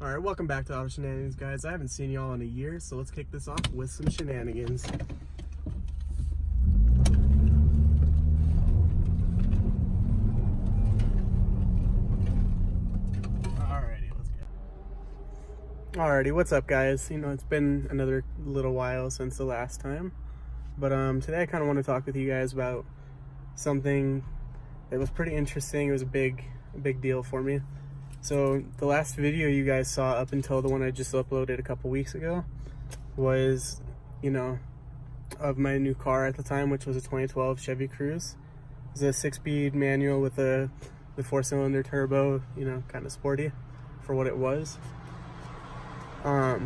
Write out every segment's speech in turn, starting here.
Alright, welcome back to Auto Shenanigans, guys. I haven't seen y'all in a year, so let's kick this off with some shenanigans. Alrighty, what's up, guys? You know, it's been another little while since the last time, but today I kind of want to talk with you guys about something that was pretty interesting. It was a big deal for me. So the last video you guys saw up until the one I just uploaded a couple weeks ago was, you know, of my new car at the time, which was a 2012 Chevy Cruze. It was a 6-speed manual with the 4-cylinder turbo, you know, kind of sporty for what it was. So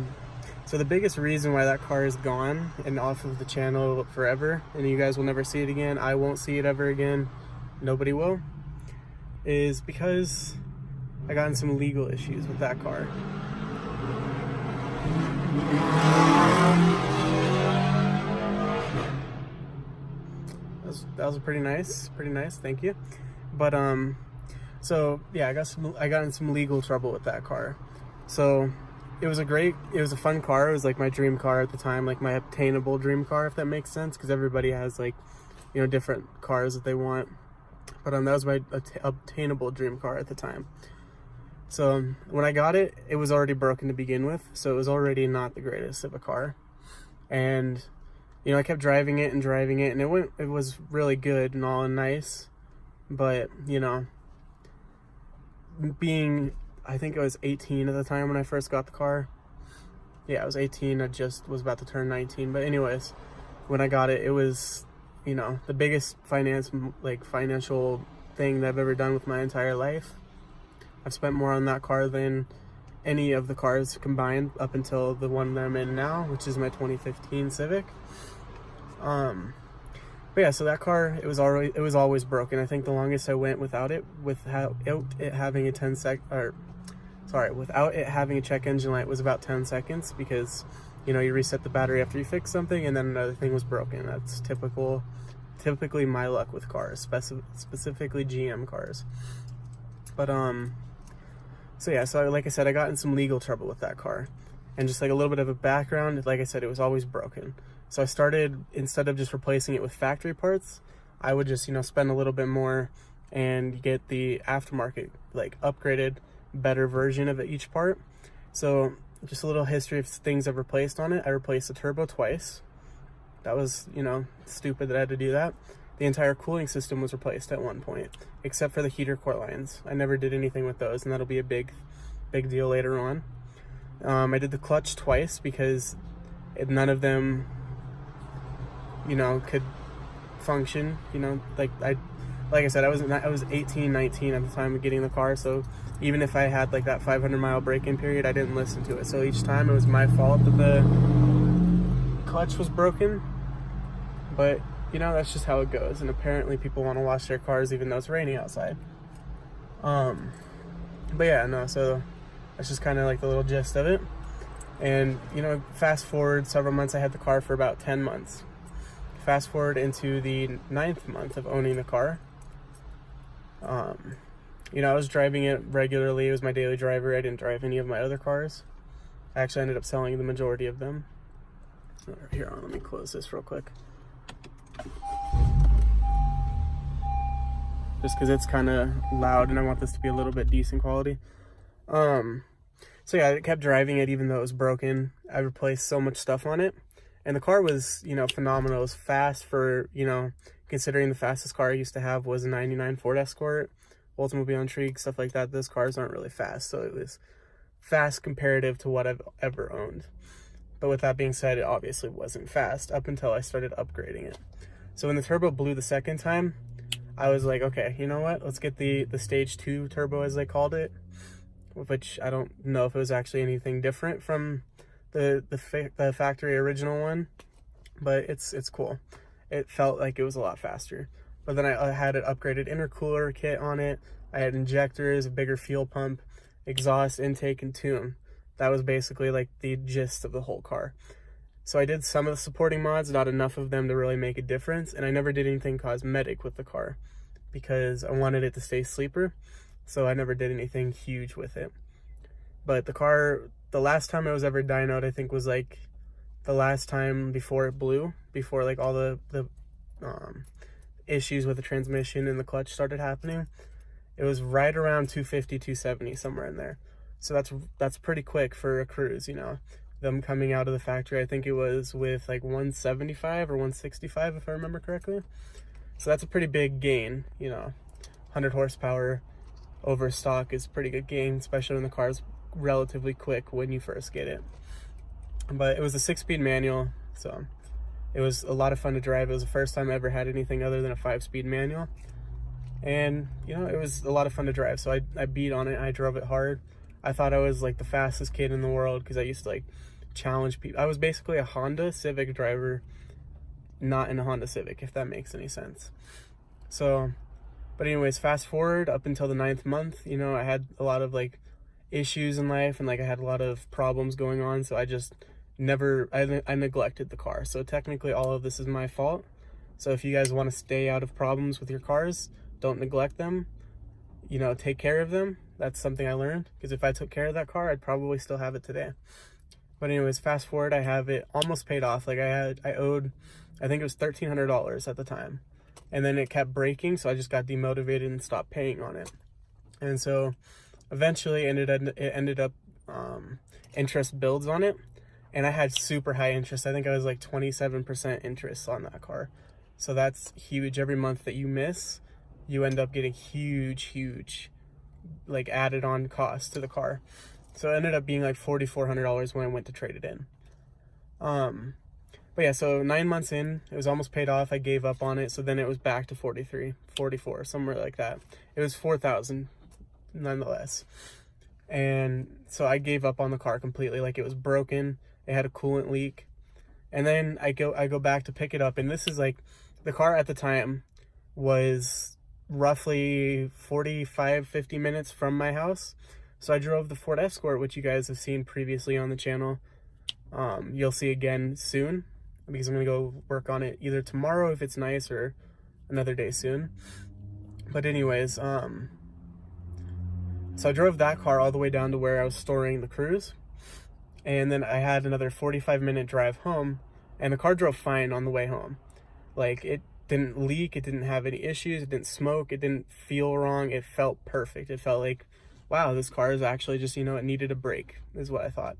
the biggest reason why that car is gone and off of the channel forever, and you guys will never see it again, I won't see it ever again, nobody will, is because I got in some legal issues with that car. That was pretty nice, thank you. But so yeah, I got in some legal trouble with that car. So it was a fun car. It was like my dream car at the time, like my obtainable dream car, if that makes sense, because everybody has, like, you know, different cars that they want. But that was my obtainable dream car at the time. So when I got it, it was already broken to begin with, so it was already not the greatest of a car. And, you know, I kept driving it, and it was really good and all and nice. But, you know, I think I was 18 at the time when I first got the car. Yeah, I was 18. I just was about to turn 19. But anyways, when I got it, it was, you know, the biggest financial thing that I've ever done with my entire life. I've spent more on that car than any of the cars combined up until the one that I'm in now, which is my 2015 Civic. But yeah, so that car, it was always broken. I think the longest I went without it having a check engine light was about 10 seconds, because, you know, you reset the battery after you fix something and then another thing was broken. That's typically my luck with cars, specifically GM cars. But so yeah, so like I said, I got in some legal trouble with that car. And just like a little bit of a background, like I said, it was always broken. So I started, instead of just replacing it with factory parts, I would just, you know, spend a little bit more and get the aftermarket, like, upgraded, better version of each part. So just a little history of things I've replaced on it. I replaced the turbo twice. That was, you know, stupid that I had to do that. The entire cooling system was replaced at one point, except for the heater core lines. I never did anything with those, and that'll be a big deal later on. I did the clutch twice because none of them, you know, could function. You know, like I said, I was 18, 19 at the time of getting the car, so even if I had like that 500-mile break-in period, I didn't listen to it. So each time it was my fault that the clutch was broken. But, you know, that's just how it goes. And apparently people want to wash their cars even though it's raining outside. But yeah, no, so that's just kind of like the little gist of it. And, you know, fast forward several months, I had the car for about 10 months. Fast forward into the 9th month of owning the car. You know, I was driving it regularly. It was my daily driver. I didn't drive any of my other cars. I actually ended up selling the majority of them. Here, let me close this real quick. Just because it's kind of loud and I want this to be a little bit decent quality. So yeah, I kept driving it even though it was broken. I replaced so much stuff on it. And the car was, you know, phenomenal. It was fast for, you know, considering the fastest car I used to have was a 99 Ford Escort, Oldsmobile Intrigue, stuff like that. Those cars aren't really fast, so it was fast comparative to what I've ever owned. But with that being said, it obviously wasn't fast up until I started upgrading it. So when the turbo blew the second time, I was like, okay, you know what? Let's get the stage 2 turbo, as they called it, which I don't know if it was actually anything different from the factory original one, but it's cool. It felt like it was a lot faster. But then I had an upgraded intercooler kit on it. I had injectors, a bigger fuel pump, exhaust, intake, and tune. That was basically like the gist of the whole car. So I did some of the supporting mods, not enough of them to really make a difference, and I never did anything cosmetic with the car because I wanted it to stay sleeper, so I never did anything huge with it. But the last time it was ever dynoed, I think was like the last time before it blew, before like all the issues with the transmission and the clutch started happening. It was right around 250, 270, somewhere in there. So that's pretty quick for a cruise, you know. Them coming out of the factory, I think it was with like 175 or 165 if I remember correctly. So that's a pretty big gain, you know. 100 horsepower over stock is pretty good gain, especially when the car's relatively quick when you first get it. But it was a 6-speed manual, so it was a lot of fun to drive. It was the first time I ever had anything other than a 5-speed manual. And, you know, it was a lot of fun to drive. So I beat on it. I drove it hard. I thought I was like the fastest kid in the world because I used to like challenge people. I was basically a Honda Civic driver, not in a Honda Civic, if that makes any sense. So, but anyways, fast forward up until the 9th month, you know, I had a lot of like issues in life and like I had a lot of problems going on. So I just I neglected the car. So technically all of this is my fault. So if you guys want to stay out of problems with your cars, don't neglect them, you know, take care of them. That's something I learned, because if I took care of that car, I'd probably still have it today. But anyways, fast forward, I have it almost paid off. Like I owed, I think it was $1,300 at the time. And then it kept breaking, so I just got demotivated and stopped paying on it. And so eventually it ended up interest builds on it. And I had super high interest. I think I was like 27% interest on that car. So that's huge. Every month that you miss, you end up getting huge like added on cost to the car. So it ended up being like $4,400 when I went to trade it in. But yeah, so 9 months in, it was almost paid off. I gave up on it. So then it was back to 43, 44, somewhere like that. It was 4,000 nonetheless. And so I gave up on the car completely. Like, it was broken. It had a coolant leak. And then I go back to pick it up. And this is like, the car at the time was roughly 45-50 minutes from my house. So I drove the Ford Escort, which you guys have seen previously on the channel. You'll see again soon, because I'm gonna go work on it either tomorrow if it's nice, or another day soon. But anyways, so I drove that car all the way down to where I was storing the cruise, and then I had another 45-minute drive home, and the car drove fine on the way home. Like, it didn't leak, it didn't have any issues, it didn't smoke, it didn't feel wrong, it felt perfect. It felt like, wow, this car is actually just, you know, it needed a break, is what I thought.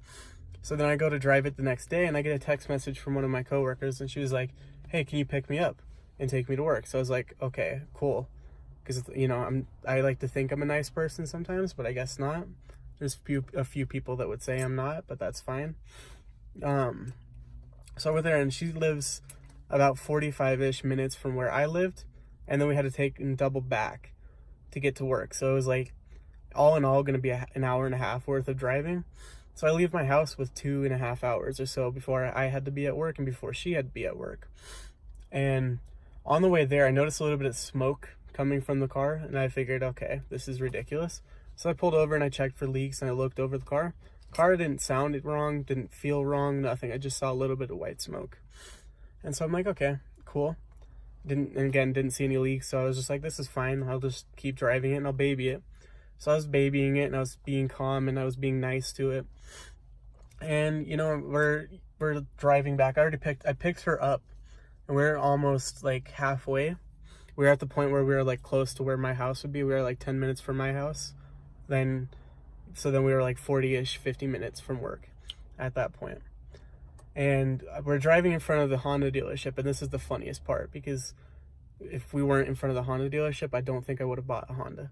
So then I go to drive it the next day, and I get a text message from one of my coworkers, and she was like, hey, can you pick me up and take me to work? So I was like, okay, cool. Because, you know, I like to think I'm a nice person sometimes, but I guess not. There's a few people that would say I'm not, but that's fine. So I went there, and she lives about 45-ish minutes from where I lived, and then we had to take and double back to get to work. So it was like, all in all, going to be an hour and a half worth of driving. So I leave my house with 2.5 hours or so before I had to be at work and before she had to be at work. And on the way there, I noticed a little bit of smoke coming from the car, and I figured, okay, this is ridiculous. So I pulled over and I checked for leaks, and I looked over the car. Car didn't sound wrong, didn't feel wrong, nothing. I just saw a little bit of white smoke. And so I'm like, okay, cool. Didn't see any leaks, so I was just like, this is fine. I'll just keep driving it and I'll baby it. So I was babying it, and I was being calm, and I was being nice to it. And, you know, we're driving back. I picked her up, and we're almost like halfway. We were at the point where we were like close to where my house would be. We were like 10 minutes from my house. So then we were like 40-ish, 50 minutes from work at that point. And we're driving in front of the Honda dealership, and this is the funniest part, because if we weren't in front of the Honda dealership, I don't think I would have bought a Honda.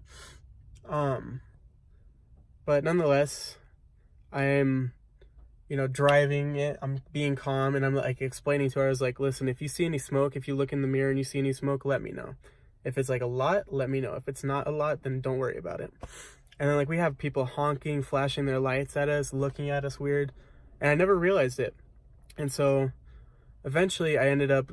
But nonetheless, I'm, you know, driving it, I'm being calm, and I'm like explaining to her, I was like, listen, if you see any smoke, if you look in the mirror and you see any smoke, let me know. If it's like a lot, let me know. If it's not a lot, then don't worry about it. And then like we have people honking, flashing their lights at us, looking at us weird, and I never realized it. And so eventually I ended up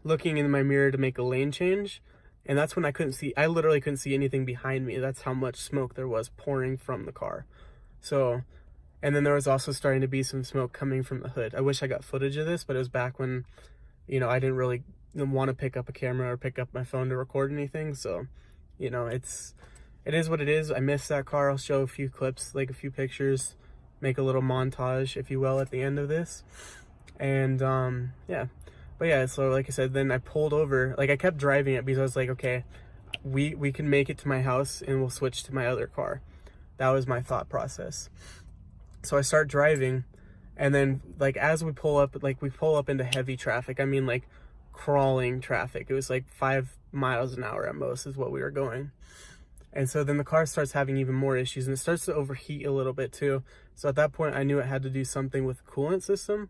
looking in my mirror to make a lane change. And that's when I literally couldn't see anything behind me. That's how much smoke there was pouring from the car. So, and then there was also starting to be some smoke coming from the hood. I wish I got footage of this, but it was back when, you know, I didn't really want to pick up a camera or pick up my phone to record anything. So, you know, it's it is what it is. I missed that car. I'll show a few clips, like a few pictures, make a little montage, if you will, at the end of this. And yeah, but yeah, so like I said, then I pulled over. Like I kept driving it because I was like, okay, we can make it to my house and we'll switch to my other car. That was my thought process. So I start driving, and then like as we pull up into heavy traffic. I mean like crawling traffic. It was like 5 miles an hour at most is what we were going. And so then the car starts having even more issues, and it starts to overheat a little bit too. So at that point I knew it had to do something with the coolant system.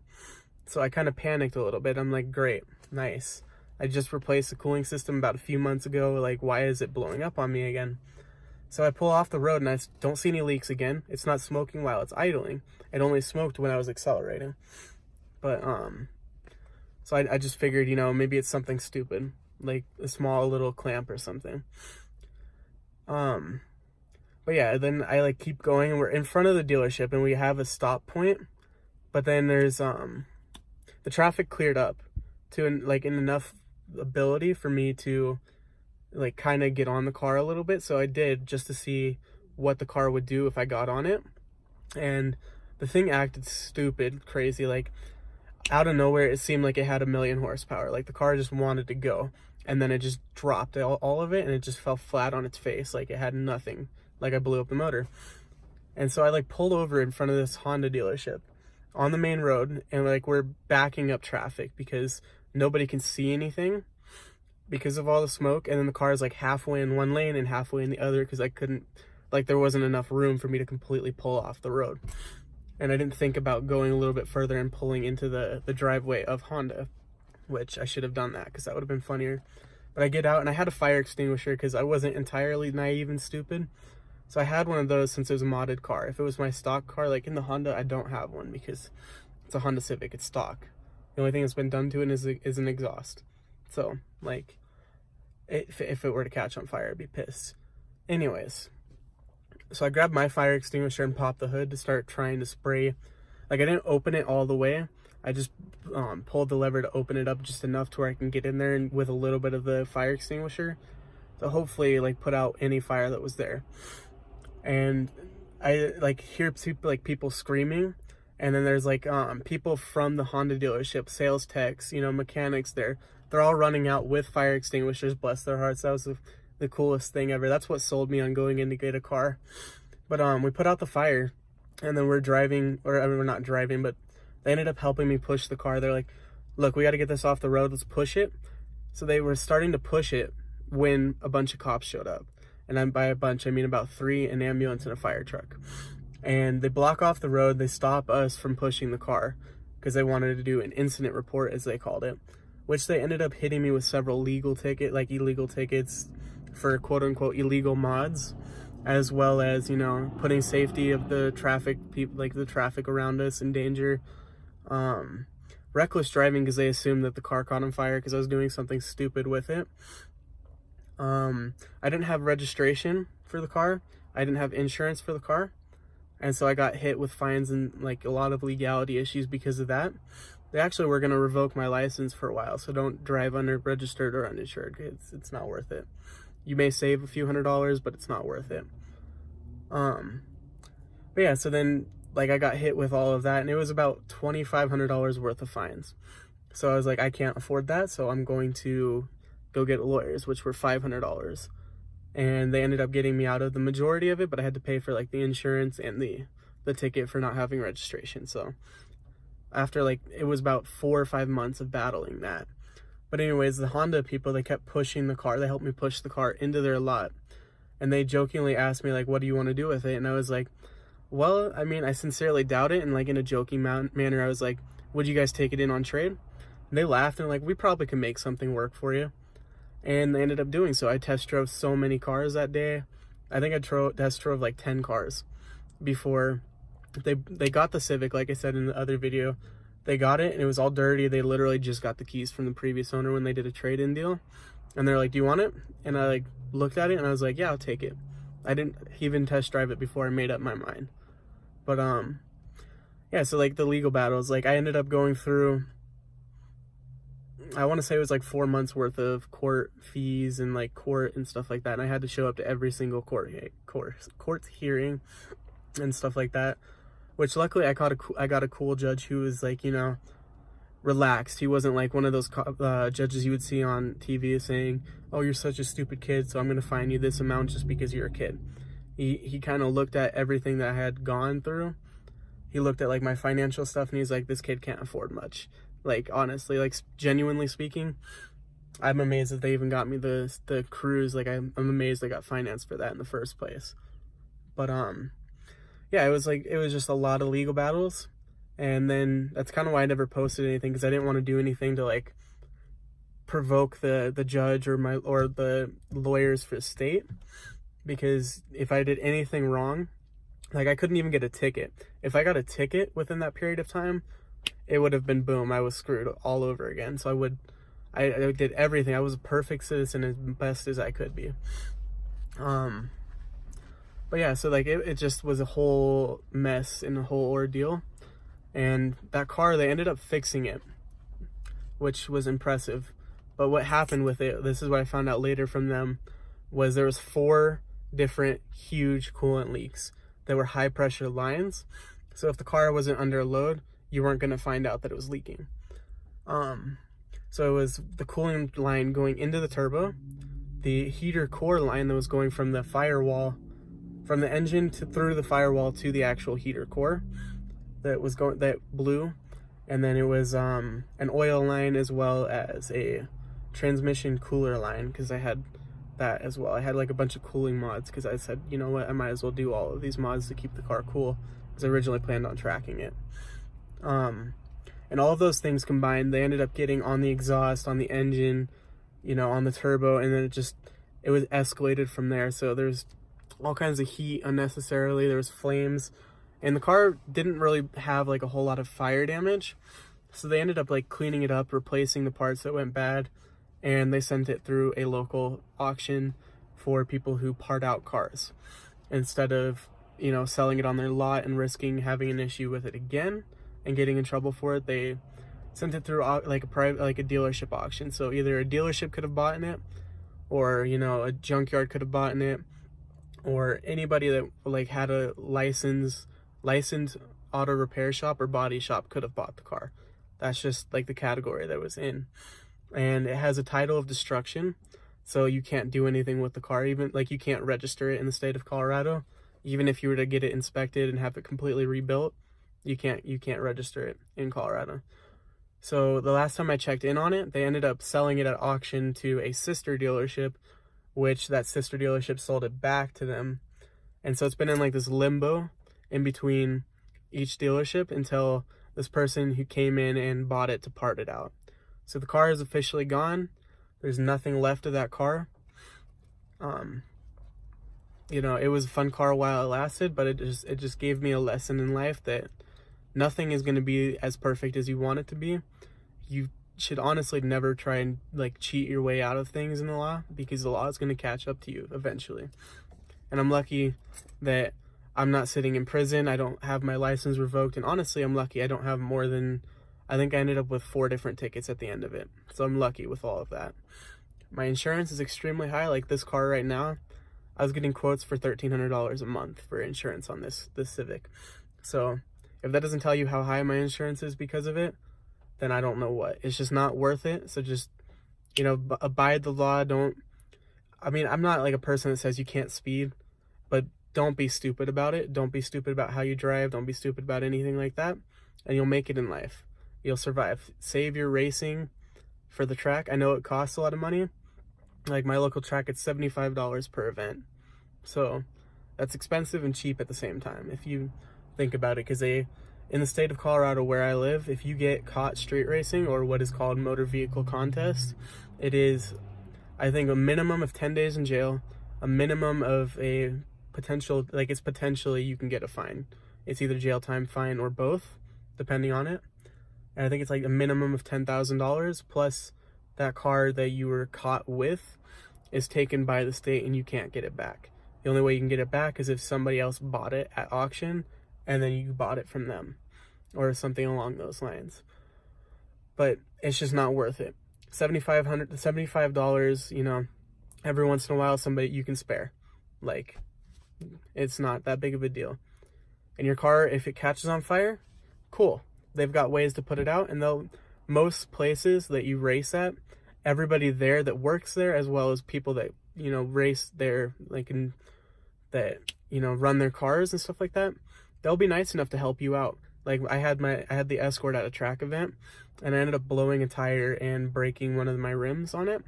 So I kind of panicked a little bit. I'm like, great, nice. I just replaced the cooling system about a few months ago. Like, why is it blowing up on me again? So I pull off the road and I don't see any leaks again. It's not smoking while it's idling. It only smoked when I was accelerating. But, so I just figured, you know, maybe it's something stupid, like a small little clamp or something. But yeah, then I like keep going, and we're in front of the dealership and we have a stop point. But then there's, the traffic cleared up to like in enough ability for me to like kind of get on the car a little bit. So I did, just to see what the car would do if I got on it. And the thing acted stupid, crazy. Like out of nowhere, it seemed like it had 1,000,000 horsepower. Like the car just wanted to go, and then it just dropped all of it, and it just fell flat on its face. Like it had nothing. Like I blew up the motor. And so I like pulled over in front of this Honda dealership on the main road, and like we're backing up traffic because nobody can see anything because of all the smoke. And then the car is like halfway in one lane and halfway in the other because I couldn't, like there wasn't enough room for me to completely pull off the road. And I didn't think about going a little bit further and pulling into the driveway of Honda, which I should have done that because that would have been funnier. But I get out and I had a fire extinguisher because I wasn't entirely naive and stupid. So I had one of those since it was a modded car. If it was my stock car, like in the Honda, I don't have one because it's a Honda Civic, it's stock. The only thing that's been done to it is an exhaust. So like, if it were to catch on fire, I'd be pissed. Anyways, so I grabbed my fire extinguisher and popped the hood to start trying to spray. Like I didn't open it all the way. I just pulled the lever to open it up just enough to where I can get in there and with a little bit of the fire extinguisher to hopefully like put out any fire that was there. And I like hear people screaming, and then there's like people from the Honda dealership, sales techs, you know, mechanics there. They're all running out with fire extinguishers, bless their hearts. That was the coolest thing ever. That's what sold me on going in to get a car. But we put out the fire, and then we're driving, or I mean, we're not driving, but they ended up helping me push the car. They're like, look, we got to get this off the road, let's push it. So they were starting to push it when a bunch of cops showed up. And by a bunch, I mean about 3, an ambulance and a fire truck. And they block off the road. They stop us from pushing the car because they wanted to do an incident report, as they called it, which they ended up hitting me with several illegal tickets for quote unquote illegal mods, as well as, you know, putting safety of the traffic, like the traffic around us in danger. Reckless driving because they assumed that the car caught on fire because I was doing something stupid with it. I didn't have registration for the car. I didn't have insurance for the car. And so I got hit with fines and like a lot of legality issues because of that. They actually were going to revoke my license for a while. So don't drive unregistered or uninsured. It's not worth it. You may save a few $100s, but it's not worth it. But yeah, so then like I got hit with all of that, and it was about $2,500 worth of fines. So I was like, I can't afford that. So I'm going to go get lawyers, which were $500, and they ended up getting me out of the majority of it, but I had to pay for like the insurance and the ticket for not having registration. So after like, it was about 4 or 5 months of battling that. But anyways, the Honda people, they kept pushing the car. They helped me push the car into their lot, and they jokingly asked me like, what do you want to do with it? And I was like, well, I mean, I sincerely doubt it. And like in a joking manner, I was like, would you guys take it in on trade? And they laughed and like, we probably can make something work for you. And they ended up doing so. I test drove so many cars that day. I think I test drove like 10 cars before they got the Civic. Like I said in the other video, they got it and it was all dirty. They literally just got the keys from the previous owner when they did a trade-in deal. And they're like, do you want it? And I like looked at it and I was like, yeah, I'll take it. I didn't even test drive it before I made up my mind. But yeah, so like the legal battles, like I ended up going through I want to say it was like 4 months worth of court fees and like court and stuff like that. And I had to show up to every single court hearing and stuff like that. Which luckily I got a cool judge who was like, you know, relaxed. He wasn't like one of those judges you would see on TV saying, "Oh, you're such a stupid kid, so I'm going to fine you this amount just because you're a kid." He kind of looked at everything that I had gone through. He looked at like my financial stuff and he's like, "This kid can't afford much." Like, honestly, like genuinely speaking, I'm amazed that they even got me the cruise. Like, I'm amazed I got financed for that in the first place. But yeah, it was just a lot of legal battles. And then that's kind of why I never posted anything, because I didn't want to do anything to like provoke the judge or the lawyers for the state. Because if I did anything wrong, like I couldn't even get a ticket. If I got a ticket within that period of time, it would have been boom, I was screwed all over again. So I did everything. I was a perfect citizen, as best as I could be. But yeah, so like it just was a whole mess and a whole ordeal. And that car, they ended up fixing it, which was impressive. But what happened with it, this is what I found out later from them, was there was 4 different huge coolant leaks that were high pressure lines. So if the car wasn't under load, you weren't going to find out that it was leaking. So it was the cooling line going into the turbo, the heater core line that was going from the firewall, from the engine through the firewall to the actual heater core that blew. And then it was an oil line as well as a transmission cooler line, because I had that as well. I had like a bunch of cooling mods because I said, you know what, I might as well do all of these mods to keep the car cool, because I originally planned on tracking it. And all of those things combined, they ended up getting on the exhaust, on the engine, you know, on the turbo, and then it was escalated from there. So there's all kinds of heat unnecessarily, there was flames, and the car didn't really have like a whole lot of fire damage. So they ended up like cleaning it up, replacing the parts that went bad, and they sent it through a local auction for people who part out cars. Instead of, you know, selling it on their lot and risking having an issue with it again and getting in trouble for it, they sent it through like a dealership auction. So either a dealership could have bought in it, or, you know, a junkyard could have bought in it, or anybody that like had a licensed auto repair shop or body shop could have bought the car. That's just like the category that it was in. And it has a title of destruction, so you can't do anything with the car. Even like you can't register it in the state of Colorado. Even if you were to get it inspected and have it completely rebuilt, you can't register it in Colorado. So the last time I checked in on it, they ended up selling it at auction to a sister dealership, which that sister dealership sold it back to them. And so it's been in like this limbo in between each dealership until this person who came in and bought it to part it out. So the car is officially gone. There's nothing left of that car. You know, it was a fun car while it lasted, but it just gave me a lesson in life that nothing is going to be as perfect as you want it to be. You should honestly never try and like cheat your way out of things in the law, because the law is going to catch up to you eventually. And I'm lucky that I'm not sitting in prison. I don't have my license revoked. And honestly, I'm lucky I don't have more than, I think I ended up with 4 different tickets at the end of it. So I'm lucky with all of that. My insurance is extremely high. Like this car right now, I was getting quotes for $1,300 a month for insurance on this Civic. So if that doesn't tell you how high my insurance is because of it, then I don't know what. It's just not worth it. So just, you know, abide the law. I'm not like a person that says you can't speed, but don't be stupid about it. Don't be stupid about how you drive. Don't be stupid about anything like that. And you'll make it in life. You'll survive. Save your racing for the track. I know it costs a lot of money. Like my local track, it's $75 per event. So that's expensive and cheap at the same time, if you think about it. Because in the state of Colorado where I live, if you get caught street racing, or what is called motor vehicle contest, it is, I think, a minimum of 10 days in jail, a minimum of a potential, like it's potentially you can get a fine. It's either jail time, fine, or both, depending on it. And I think it's like a minimum of $10,000, plus that car that you were caught with is taken by the state and you can't get it back. The only way you can get it back is if somebody else bought it at auction and then you bought it from them, or something along those lines. But it's just not worth it. $75, you know, every once in a while somebody you can spare. Like, it's not that big of a deal. And your car, if it catches on fire, cool. They've got ways to put it out, and most places that you race at, everybody there that works there, as well as people that, you know, race there, like, that, you know, run their cars and stuff like that, they'll be nice enough to help you out. Like, I had the Escort at a track event, and I ended up blowing a tire and breaking one of my rims on it.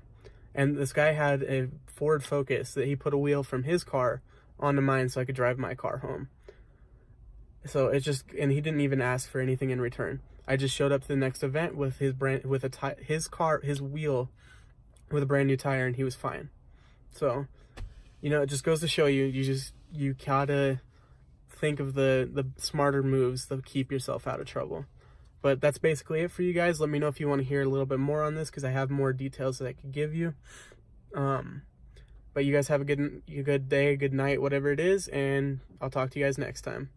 And this guy had a Ford Focus that he put a wheel from his car onto mine so I could drive my car home. So it's just, and he didn't even ask for anything in return. I just showed up to the next event with his wheel with a brand new tire, and he was fine. So, you know, it just goes to show you, you gotta think of the smarter moves to keep yourself out of trouble. But that's basically it for you guys. Let me know if you want to hear a little bit more on this, because I have more details that I could give you. But you guys have a good day, good night, whatever it is, and I'll talk to you guys next time.